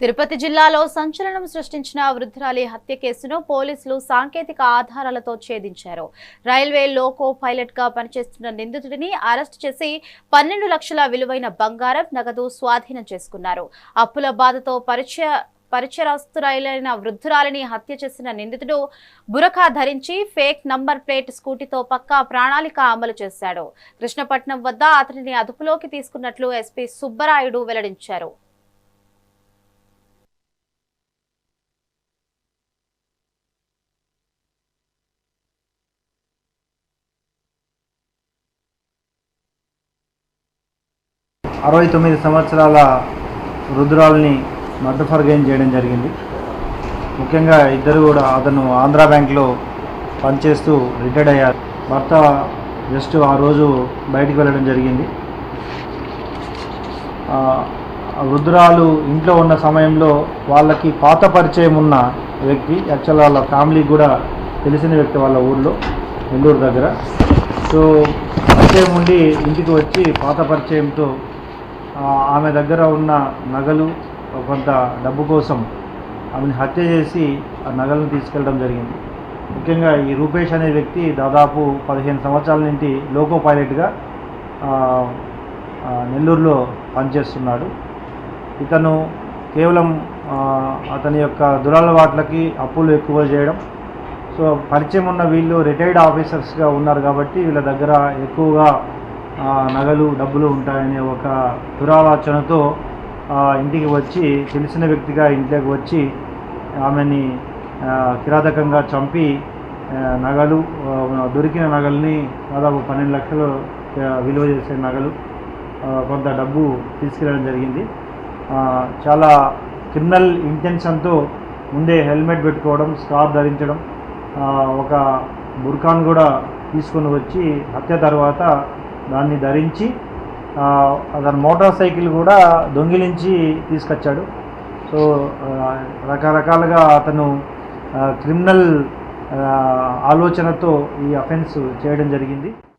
తిరుపతి జిల్లాలో సంచలనం సృష్టించిన వృద్ధురాలి హత్య కేసును పోలీసులు సాంకేతిక ఆధారాలతో ఛేదించారు. రైల్వే లోకో పైలట్ గా పనిచేస్తున్న నిందితుడిని అరెస్టు చేసి 12 లక్షల విలువైన బంగారం, నగదు స్వాధీనం చేసుకున్నారు. అప్పుల బాధతో పరిచయస్తురాలైన వృద్ధురాలిని హత్య చేసిన నిందితుడు బురఖా ధరించి ఫేక్ నంబర్ ప్లేట్ స్కూటీతో పక్కా ప్రణాళిక అమలు చేశాడు. కృష్ణపట్నం వద్ద అతనిని అదుపులోకి తీసుకున్నట్లు ఎస్పీ సుబ్బరాయుడు వెల్లడించారు. అరవై 9 సంవత్సరాల వృద్ధురాలని మర్డర్ ఫర్గైన్ చేయడం జరిగింది. ముఖ్యంగా ఇద్దరు కూడా అతను ఆంధ్రా బ్యాంక్లో పనిచేస్తూ రిటైర్డ్ అయ్యారు. భర్త జస్ట్ ఆ రోజు బయటికి వెళ్ళడం జరిగింది. వృద్ధురాలు ఇంట్లో ఉన్న సమయంలో వాళ్ళకి పాత పరిచయం ఉన్న వ్యక్తి, యాక్చువల్ వాళ్ళ ఫ్యామిలీకి కూడా తెలిసిన వ్యక్తి వాళ్ళ ఊళ్ళో నెల్లూరు దగ్గర. సో పరిచయం ఉండి ఇంటికి వచ్చి పాత పరిచయంతో ఆమె దగ్గర ఉన్న నగలు, కొంత డబ్బు కోసం ఆమెను హత్య చేసి ఆ నగలను తీసుకెళ్ళడం జరిగింది. ముఖ్యంగా ఈ రూపేష్ అనే వ్యక్తి దాదాపు 15 సంవత్సరాల నుండి లోకో పైలట్గా నెల్లూరులో పనిచేస్తున్నాడు. ఇతను కేవలం అతని యొక్క దురలవాట్లకి అప్పులు ఎక్కువ చేయడం, సో పరిచయం ఉన్న వీళ్ళు రిటైర్డ్ ఆఫీసర్స్గా ఉన్నారు కాబట్టి వీళ్ళ దగ్గర ఎక్కువగా నగలు, డబ్బులు ఉంటాయనే ఒక దురాలోచనతో ఇంటికి వచ్చి తెలిసిన వ్యక్తిగా ఇంట్లోకి వచ్చి ఆమెని కిరాతకంగా చంపి నగలు, దొరికిన నగల్ని దాదాపు 12 లక్షలు విలువ చేసే నగలు, కొంత డబ్బు తీసుకెళ్ళడం జరిగింది. చాలా క్రిమినల్ ఇంటెన్షన్తో ముందే హెల్మెట్ పెట్టుకోవడం, స్కార్ఫ్ ధరించడం, ఒక బుర్ఖాన్ కూడా తీసుకొని వచ్చి హత్య తర్వాత దాన్ని ధరించి అతను మోటార్ సైకిల్ కూడా దొంగిలించి తీసుకొచ్చాడు. సో రకరకాలుగా అతను క్రిమినల్ ఆలోచనతో ఈ అఫెన్స్ చేయడం జరిగింది.